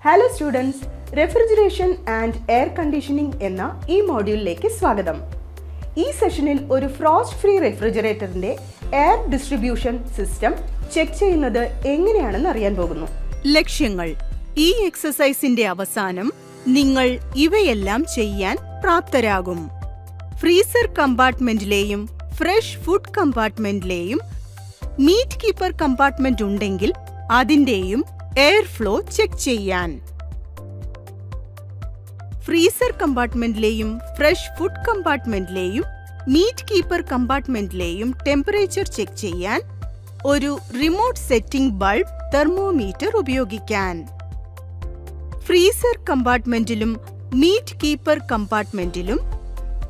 Hello students, refrigeration and air conditioning എന്ന ഈ മോഡ്യൂളിലേക്ക് സ്വാഗതം. ഈ സെഷനിൽ ഒരു ഫ്രോസ്റ്റ് ഫ്രീ റെഫ്രിജറേറ്ററിന്റെ എയർ ഡിസ്ട്രിബ്യൂഷൻ സിസ്റ്റം ചെക്ക് ചെയ്യുന്നത് എങ്ങനെയാണെന്ന് അറിയാൻ പോകുന്നു. ലക്ഷ്യങ്ങൾ: ഈ എക്സസൈസിന്റെ അവസാനം നിങ്ങൾ ഇവയെല്ലാം ചെയ്യാൻ പ്രാപ്തരാകും. ഫ്രീസർ കമ്പാർട്ട്മെന്റിലെയും ഫ്രഷ് ഫുഡ് കമ്പാർട്ട്മെന്റിലെയും മീറ്റ് കീപ്പർ കമ്പാർട്ട്മെന്റ് ഉണ്ടെങ്കിൽ അതിന്റെയും എയർ ഫ്ലോ ചെക്ക് ചെയ്യാൻ. ഫ്രീസർ കമ്പാർട്ട്മെന്റിലെയും ഫ്രഷ് ഫുഡ് കമ്പാർട്ട്മെന്റിലെയും മീറ്റ് കീപ്പർ കമ്പാർട്ട്മെന്റിലെയും ടെമ്പറേച്ചർ ചെക്ക് ചെയ്യാൻ ഒരു റിമോട്ട് സെറ്റിംഗ് ബൾബ് തെർമോമീറ്റർ ഉപയോഗിക്കാൻ. ഫ്രീസർ കമ്പാർട്ട്മെന്റിലും മീറ്റ് കീപ്പർ കമ്പാർട്ട്മെന്റിലും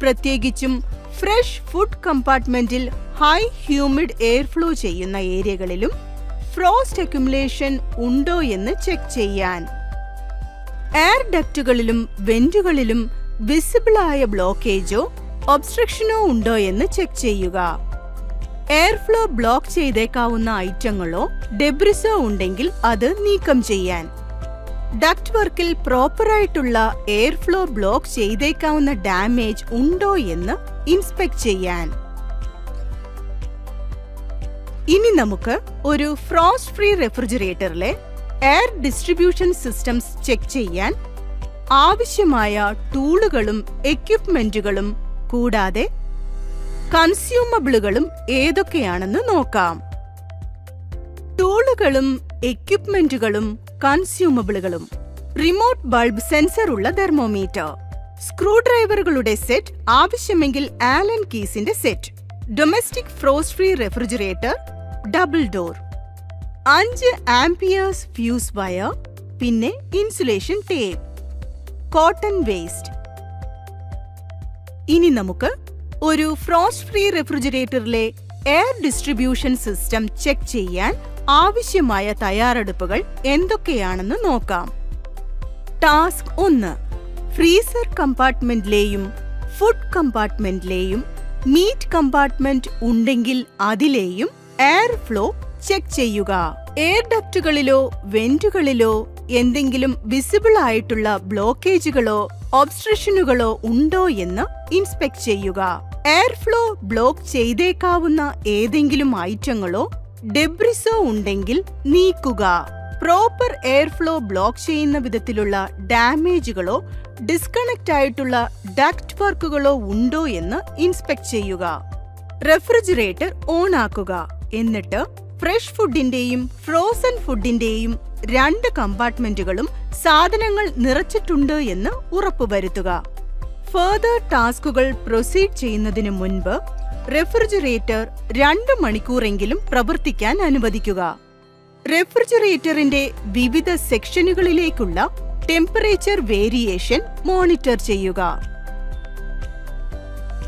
പ്രത്യേകിച്ചും ഫ്രഷ് ഫുഡ് കമ്പാർട്ട്മെന്റിൽ ഹൈ ഹ്യൂമിഡ് എയർ ഫ്ലോ ചെയ്യുന്ന ഏരിയകളിലും ഫ്രോസ്റ്റ് അക്യുമുലേഷൻ ഉണ്ടോ എന്ന് ചെക്ക് ചെയ്യാൻ. എയർ ഡക്റ്റുകളിലും വെന്റുകളിലും വിസിബിളായ ബ്ലോക്കേജോ ഒബ്സ്ട്രക്ഷനോ ഉണ്ടോ എന്ന് ചെക്ക് ചെയ്യുക. എയർ ഫ്ലോ ബ്ലോക്ക് ചെയ്തേക്കാവുന്ന ഐറ്റങ്ങളോ ഡെബ്രിസോ ഉണ്ടെങ്കിൽ അത് നീക്കം ചെയ്യാൻ. ഡക്ട് വർക്കിൽ പ്രോപ്പറായിട്ടുള്ള എയർ ഫ്ലോ ബ്ലോക്ക് ചെയ്തേക്കാവുന്ന ഡാമേജ് ഉണ്ടോ എന്ന് ഇൻസ്പെക്ട് ചെയ്യാൻ. ഇനി നമുക്ക് ഒരു ഫ്രോസ്റ്റ് ഫ്രീ റെഫ്രിജറേറ്ററിലെ എയർ ഡിസ്ട്രിബ്യൂഷൻ സിസ്റ്റംസ് ചെക്ക് ചെയ്യാൻ ആവശ്യമായ ടൂളുകളും എക്യുപ്മെന്റുകളും കൂടാതെ കൺസ്യൂമബിളുകളും ഏതൊക്കെയാണെന്ന് നോക്കാം. ടൂളുകളും എക്യുപ്മെന്റുകളും കൺസ്യൂമബിളുകളും: റിമോട്ട് ബൾബ് സെൻസർ ഉള്ള തെർമോമീറ്റർ, സ്ക്രൂ ഡ്രൈവറുകളുടെ സെറ്റ്, ആവശ്യമെങ്കിൽ ആലൻ കീസിന്റെ set, domestic frost free refrigerator double door, 5 amperes fuse wire, പിന്നെ ഇൻസുലേഷൻ ടേപ്പ്, കോട്ടൺ വേസ്റ്റ്. ഇനി നമുക്ക് ഒരു ഫ്രോസ്റ്റ് ഫ്രീ റെഫ്രിജറേറ്ററിലെ എയർ ഡിസ്ട്രിബ്യൂഷൻ സിസ്റ്റം ചെക്ക് ചെയ്യാൻ ആവശ്യമായ തയ്യാറെടുപ്പുകൾ എന്തൊക്കെയാണെന്ന് നോക്കാം. ടാസ്ക് 1: ഫ്രീസർ കമ്പാർട്ട്മെന്റിലെയും ഫുഡ് കമ്പാർട്ട്മെന്റിലെയും മീറ്റ് കമ്പാർട്ട്മെന്റ് ഉണ്ടെങ്കിൽ അതിലെയും എയർ ഫ്ലോ ചെക്ക് ചെയ്യുക. എയർ ഡക്റ്റുകളിലോ വെന്റുകളിലോ എന്തെങ്കിലും വിസിബിൾ ആയിട്ടുള്ള ബ്ലോക്കേജുകളോ ഒബ്സ്ട്രക്ഷനുകളോ ഉണ്ടോ എന്ന് ഇൻസ്പെക്ട് ചെയ്യുക. എയർ ഫ്ലോ ബ്ലോക്ക് ചെയ്തേക്കാവുന്ന ഏതെങ്കിലും ഐറ്റങ്ങളോ ഡെബ്രിസോ ഉണ്ടെങ്കിൽ നീക്കുക. പ്രോപ്പർ എയർ ഫ്ലോ ബ്ലോക്ക് ചെയ്യുന്ന വിധത്തിലുള്ള ഡാമേജുകളോ ഡിസ്കണക്ട് ആയിട്ടുള്ള ഡക്ട് വർക്കുകളോ ഉണ്ടോ എന്ന് ഇൻസ്പെക്ട് ചെയ്യുക. റെഫ്രിജറേറ്റർ ഓൺ ആക്കുക. എന്നിട്ട് ഫ്രഷ് ഫുഡിന്റെയും ഫ്രോസൺ ഫുഡിന്റെയും 2 കമ്പാർട്ട്മെന്റുകളും സാധനങ്ങൾ നിറച്ചിട്ടുണ്ട് എന്ന് ഉറപ്പുവരുത്തുക. ഫർദർ ടാസ്കുകൾ പ്രൊസീഡ് ചെയ്യുന്നതിന് മുൻപ് റെഫ്രിജറേറ്റർ 2 മണിക്കൂറെങ്കിലും പ്രവർത്തിക്കാൻ അനുവദിക്കുക. റെഫ്രിജറേറ്ററിന്റെ വിവിധ സെക്ഷനുകളിലേക്കുള്ള ടെമ്പറേച്ചർ വേരിയേഷൻ മോണിറ്റർ ചെയ്യുക.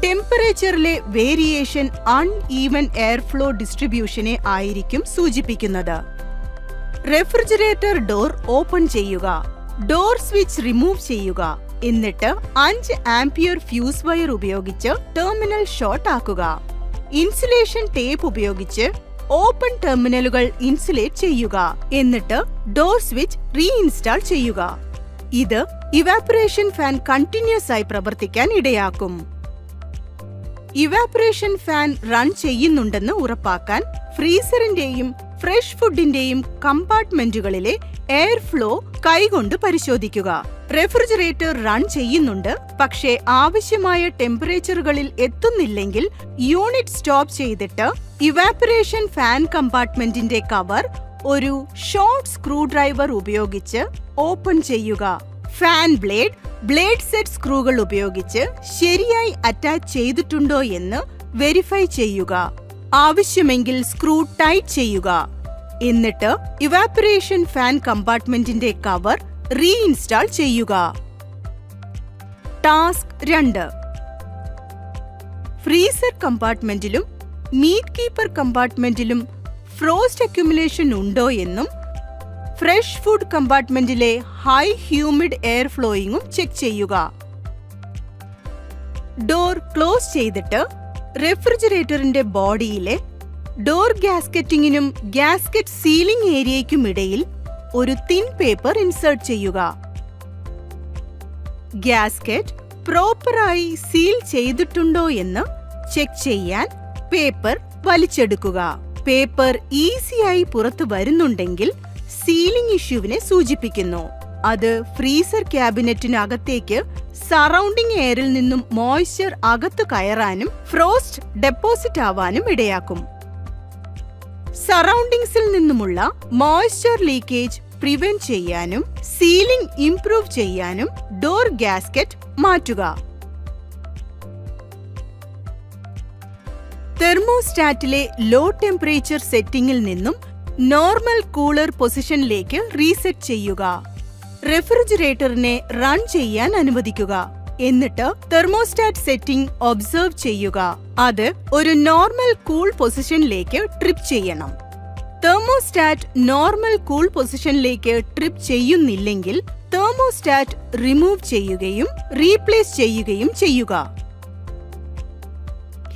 ടെമ്പറേച്ചറിലെ വേരിയേഷൻ അൺഈവൻ എയർ ഫ്ലോ ഡിസ്ട്രിബ്യൂഷനെ ആയിരിക്കും സൂചിപ്പിക്കുന്നത്. റെഫ്രിജറേറ്റർ ഡോർ ഓപ്പൺ ചെയ്യുക. ഡോർ സ്വിച്ച് റിമൂവ് ചെയ്യുക. എന്നിട്ട് 5 ആംപിയർ ഫ്യൂസ് വയർ ഉപയോഗിച്ച് ടെർമിനൽ ഷോർട്ട് ആക്കുക. ഇൻസുലേഷൻ ടേപ്പ് ഉപയോഗിച്ച് ഓപ്പൺ ടെർമിനലുകൾ ഇൻസുലേറ്റ് ചെയ്യുക. എന്നിട്ട് ഡോർ സ്വിച്ച് റീഇൻസ്റ്റാൾ ചെയ്യുക. ഇത് ഇവാപറേഷൻ ഫാൻ കണ്ടിന്യൂസ് ആയി പ്രവർത്തിക്കാൻ ഇടയാക്കും. ഇവാപറേഷൻ ഫാൻ റൺ ചെയ്യുന്നുണ്ടെന്ന് ഉറപ്പാക്കാൻ ഫ്രീസറിന്റെയും ഫ്രഷ് ഫുഡിന്റെയും കമ്പാർട്ട്മെന്റുകളിലെ എയർ ഫ്ലോ കൈകൊണ്ട് പരിശോധിക്കുക. റെഫ്രിജറേറ്റർ റൺ ചെയ്യുന്നുണ്ട്, പക്ഷേ ആവശ്യമായ ടെമ്പറേച്ചറുകളിൽ എത്തുന്നില്ലെങ്കിൽ യൂണിറ്റ് സ്റ്റോപ്പ് ചെയ്തിട്ട് ഇവാപറേഷൻ ഫാൻ കമ്പാർട്ട്മെന്റിന്റെ കവർ ഒരു ഷോർട്ട് സ്ക്രൂ ഡ്രൈവർ ഉപയോഗിച്ച് ഓപ്പൺ ചെയ്യുക. ഫാൻ ബ്ലേഡ് സെറ്റ് സ്ക്രൂകൾ ഉപയോഗിച്ച് ശരിയായി അറ്റാച്ച് ചെയ്തിട്ടുണ്ടോ എന്ന് വെരിഫൈ ചെയ്യുക. ആവശ്യമെങ്കിൽ സ്ക്രൂ ടൈറ്റ് ചെയ്യുക. എന്നിട്ട് ഇവാപറേഷൻ ഫാൻ കമ്പാർട്ട്മെന്റിന്റെ കവർ റീഇൻസ്റ്റാൾ ചെയ്യുക. ടാസ്ക് 2: ഫ്രീസർ കമ്പാർട്ട്മെന്റിലും മീറ്റ് കീപ്പർ കമ്പാർട്ട്മെന്റിലും ഫ്രോസ്റ്റ് അക്യുമുലേഷൻ ഉണ്ടോ എന്നും ഫ്രഷ് ഫുഡ് കമ്പാർട്ട്മെന്റിലെ ഹൈ ഹ്യൂമിഡ് എയർ ഫ്ലോയിങ്ങും ചെക്ക് ചെയ്യുക. ഡോർ ക്ലോസ് ചെയ്തിട്ട് റെഫ്രിജറേറ്ററിന്റെ ബോഡിയിലെ ഡോർ ഗ്യാസ്കറ്റിങ്ങിനും ഗ്യാസ്കറ്റ് സീലിംഗ് ഏരിയയ്ക്കുമിടയിൽ ഒരു തിൻ പേപ്പർ ഇൻസേർട്ട് ചെയ്യുക. ഗ്യാസ്കറ്റ് പ്രോപ്പറായി സീൽ ചെയ്തിട്ടുണ്ടോ എന്ന് ചെക്ക് ചെയ്യാൻ പേപ്പർ വലിച്ചെടുക്കുക. പേപ്പർ ഈസിയായി പുറത്തു വരുന്നുണ്ടെങ്കിൽ സീലിംഗ് ഇഷ്യൂവിനെ സൂചിപ്പിക്കുന്നു. അത് ഫ്രീസർ ക്യാബിനറ്റിനകത്തേക്ക് സറൗണ്ടിംഗ് എയറിൽ നിന്നും മോയ്സ്ചർ അകത്തു കയറാനും ഫ്രോസ്റ്റ് ഡെപ്പോസിറ്റ് ആവാനും ഇടയാക്കും. സറൗണ്ടിങ്സിൽ നിന്നുമുള്ള മോയ്സ്ചർ ലീക്കേജ് പ്രിവെന്റ് ചെയ്യാനും സീലിംഗ് ഇംപ്രൂവ് ചെയ്യാനും ഡോർ ഗ്യാസ്കറ്റ് മാറ്റുക. തെർമോസ്റ്റാറ്റിലെ ലോ ടെമ്പറേച്ചർ സെറ്റിംഗിൽ നിന്നും നോർമൽ കൂളർ പൊസിഷനിലേക്ക് റീസെറ്റ് ചെയ്യുക. റെഫ്രിജറേറ്ററിനെ റൺ ചെയ്യാൻ അനുവദിക്കുക. എന്നിട്ട് തെർമോസ്റ്റാറ്റ് സെറ്റിംഗ് ഒബ്സർവ് ചെയ്യുക. അത് ഒരു നോർമൽ കൂൾ പൊസിഷനിലേക്ക് ട്രിപ്പ് ചെയ്യണം. തെർമോസ്റ്റാറ്റ് നോർമൽ കൂൾ പൊസിഷനിലേക്ക് ട്രിപ്പ് ചെയ്യുന്നില്ലെങ്കിൽ തെർമോസ്റ്റാറ്റ് റിമൂവ് ചെയ്യുകയും റീപ്ലേസ് ചെയ്യുകയും ചെയ്യുക.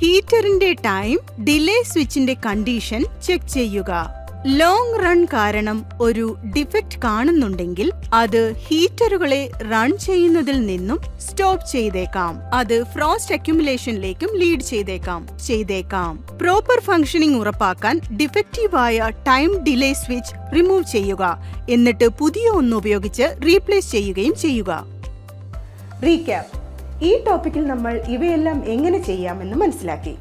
ഹീറ്ററിന്റെ ടൈം ഡിലേ സ്വിച്ചിന്റെ കണ്ടീഷൻ ചെക്ക് ചെയ്യുക. ലോങ് റൺ കാരണം ഒരു ഡിഫക്റ്റ് കാണുന്നുണ്ടെങ്കിൽ അത് ഹീറ്ററുകളെ റൺ ചെയ്യുന്നതിൽ നിന്നും സ്റ്റോപ്പ് ചെയ്തേക്കാം. അത് ഫ്രോസ്റ്റ് അക്യുമുലേഷനിലേക്കും ലീഡ് ചെയ്തേക്കാം. പ്രോപ്പർ ഫംഗ്ഷനിങ് ഉറപ്പാക്കാൻ ഡിഫക്റ്റീവായ ടൈം ഡിലേ സ്വിച്ച് റിമൂവ് ചെയ്യുക. എന്നിട്ട് പുതിയ ഒന്ന് ഉപയോഗിച്ച് റീപ്ലേസ് ചെയ്യുകയും ചെയ്യുക. റീക്യാപ്പ്: ഈ ടോപ്പിക്കിൽ നമ്മൾ ഇവയെല്ലാം എങ്ങനെ ചെയ്യാമെന്ന് മനസ്സിലാക്കി.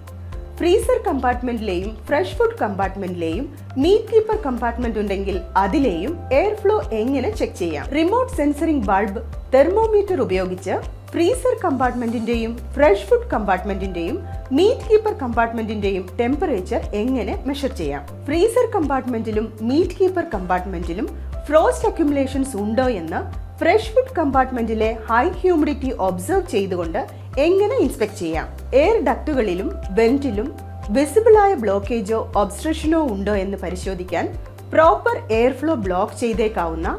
ഫ്രീസർ കമ്പാർട്ട്മെന്റിലെയും ഫ്രഷ് ഫുഡ് കമ്പാർട്ട്മെന്റിലെയും മീറ്റ് കീപ്പർ കമ്പാർട്ട്മെന്റ് ഉണ്ടെങ്കിൽ അതിലെയും എയർ ഫ്ലോ എങ്ങനെ ചെക്ക് ചെയ്യാം. റിമോട്ട് സെൻസറിംഗ് ബൾബ്, തെർമോമീറ്റർ ഉപയോഗിച്ച് ഫ്രീസർ കമ്പാർട്ട്മെന്റിന്റെയും ഫ്രഷ് ഫുഡ് കമ്പാർട്ട്മെന്റിന്റെയും മീറ്റ് കീപ്പർ കമ്പാർട്ട്മെന്റിന്റെയും ടെമ്പറേച്ചർ എങ്ങനെ മെഷർ ചെയ്യാം. ഫ്രീസർ കമ്പാർട്ട്മെന്റിലും മീറ്റ് കീപ്പർ കമ്പാർട്ട്മെന്റിലും ഫ്രോസ്റ്റ് അക്യുമുലേഷൻസ് ഉണ്ടോ എന്ന് ഫ്രഷ് ഫുഡ് കമ്പാർട്ട്മെന്റിലെ ഹൈ ഹ്യൂമിഡിറ്റി ഒബ്സർവ് ചെയ്തുകൊണ്ട് എങ്ങനെ ഇൻസ്പെക്ട് ചെയ്യാം. എയർ ഡക്റ്റുകളിലും വെന്റിലും വിസിബിളായ ബ്ലോക്കേജോ ഒബ്സ്ട്രക്ഷനോ ഉണ്ടോ എന്ന് പരിശോധിക്കാൻ പ്രോപ്പർ എയർ ഫ്ലോ ബ്ലോക്ക് ചെയ്തേക്കാവുന്ന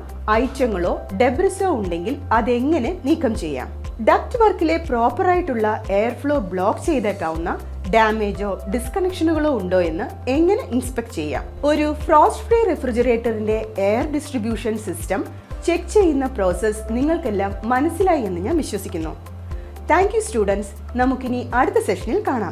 ഐറ്റങ്ങളോ ഡെബ്രിസോ ഉണ്ടെങ്കിൽ അതെങ്ങനെ നീക്കം ചെയ്യാം. ഡക്ട് വർക്കിലെ പ്രോപ്പറായിട്ടുള്ള എയർ ഫ്ലോ ബ്ലോക്ക് ചെയ്തേക്കാവുന്ന ഡാമേജോ ഡിസ്കണക്ഷനുകളോ ഉണ്ടോ എന്ന് എങ്ങനെ ഇൻസ്പെക്ട് ചെയ്യാം. ഒരു ഫ്രോസ്റ്റ് ഫ്രീ റെഫ്രിജറേറ്ററിന്റെ എയർ ഡിസ്ട്രിബ്യൂഷൻ സിസ്റ്റം ചെക്ക് ചെയ്യുന്ന പ്രോസസ് നിങ്ങൾക്കെല്ലാം മനസ്സിലായി എന്ന് ഞാൻ വിശ്വസിക്കുന്നു. Thank you students. നമുക്കിനി അടുത്ത സെഷനിൽ കാണാം.